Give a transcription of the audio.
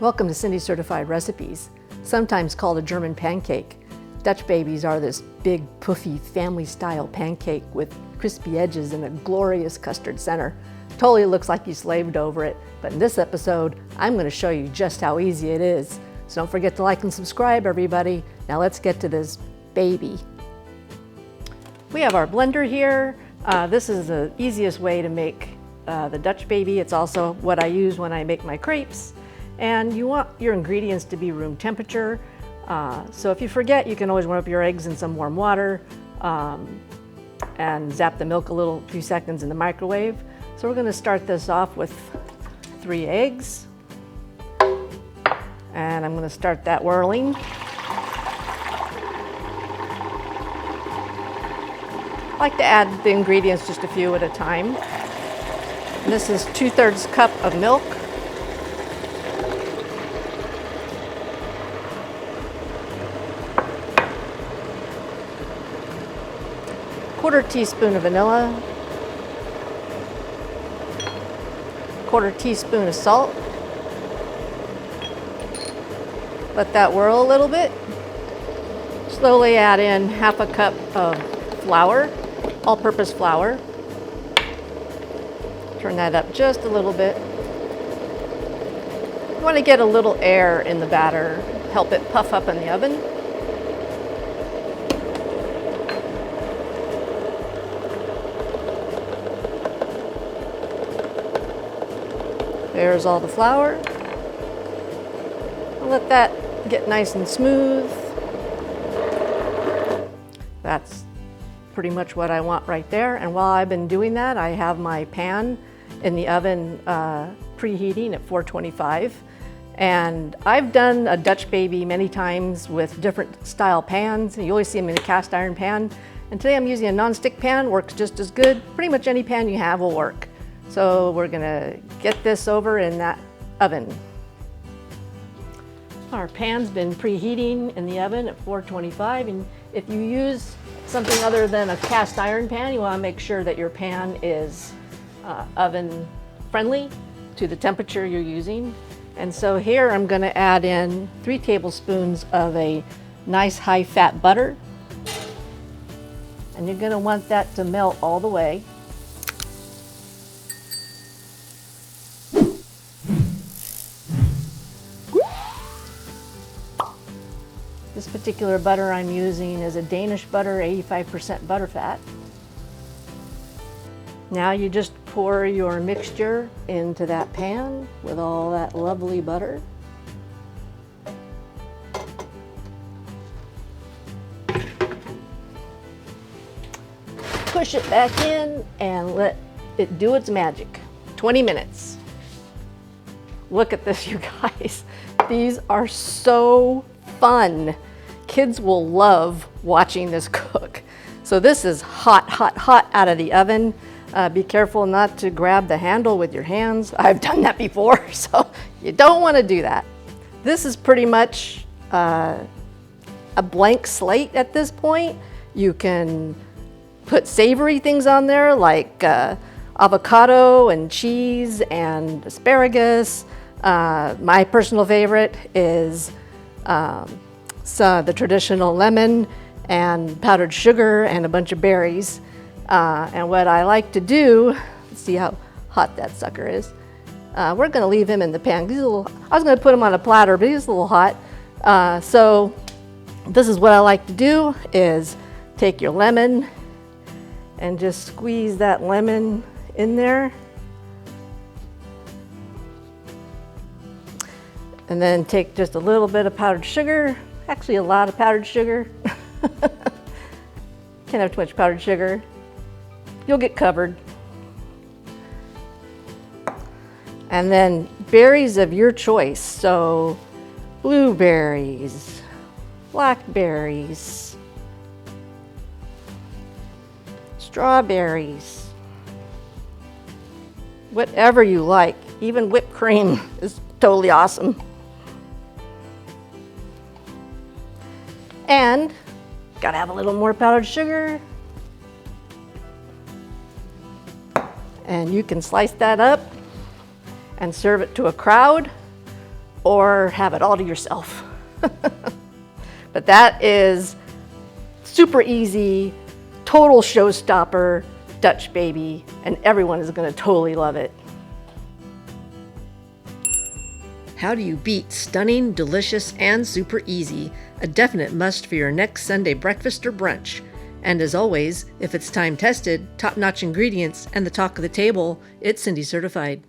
Welcome to Cindy's Certified Recipes, sometimes called a German pancake. Dutch babies are this big, puffy, family-style pancake with crispy edges and a glorious custard center. Totally looks like you slaved over it, but in this episode, I'm going to show you just how easy it is. So don't forget to like and subscribe, everybody. Now let's get to this baby. We have our blender here. This is the easiest way to make the Dutch baby. It's also what I use when I make my crepes. And you want your ingredients to be room temperature. So if you forget, you can always warm up your eggs in some warm water and zap the milk a few seconds in the microwave. So we're going to start this off with 3 eggs. And I'm going to start that whirling. I like to add the ingredients just a few at a time. And this is 2/3 cup of milk. Quarter teaspoon of vanilla, quarter teaspoon of salt. Let that whirl a little bit. Slowly add in half a cup of flour, all-purpose flour. Turn that up just a little bit. You want to get a little air in the batter, help it puff up in the oven. There's all the flour. I'll let that get nice and smooth. That's pretty much what I want right there. And while I've been doing that, I have my pan in the oven preheating at 425. And I've done a Dutch baby many times with different style pans. You always see them in a cast iron pan. And today I'm using a non-stick pan, works just as good. Pretty much any pan you have will work. So we're gonna get this over in that oven. Our pan's been preheating in the oven at 425, and if you use something other than a cast iron pan, you wanna make sure that your pan is oven friendly to the temperature you're using. And so here I'm gonna add in 3 tablespoons of a nice high-fat butter. And you're gonna want that to melt all the way. This particular butter I'm using is a Danish butter, 85% butterfat. Now you just pour your mixture into that pan with all that lovely butter. Push it back in and let it do its magic. 20 minutes. Look at this, you guys. These are so fun. Kids will love watching this cook. So this is hot, hot, hot out of the oven. Be careful not to grab the handle with your hands. I've done that before, so you don't want to do that. This is pretty much a blank slate at this point. You can put savory things on there like avocado and cheese and asparagus. My personal favorite is the traditional lemon and powdered sugar and a bunch of berries. And what I like to do, let's see how hot that sucker is. We're going to leave him in the pan. I was going to put him on a platter, but he's a little hot. So this is what I like to do is take your lemon and just squeeze that lemon in there. And then take just a little bit of powdered sugar, actually a lot of powdered sugar. Can't have too much powdered sugar. You'll get covered. And then berries of your choice. So blueberries, blackberries, strawberries, whatever you like. Even whipped cream is totally awesome. And gotta have a little more powdered sugar. And you can slice that up and serve it to a crowd or have it all to yourself. But that is super easy, total showstopper Dutch baby, and everyone is going to totally love it. How do you beat stunning, delicious, and super easy? A definite must for your next Sunday breakfast or brunch. And as always, if it's time tested, top-notch ingredients, and the talk of the table, it's Cindy certified.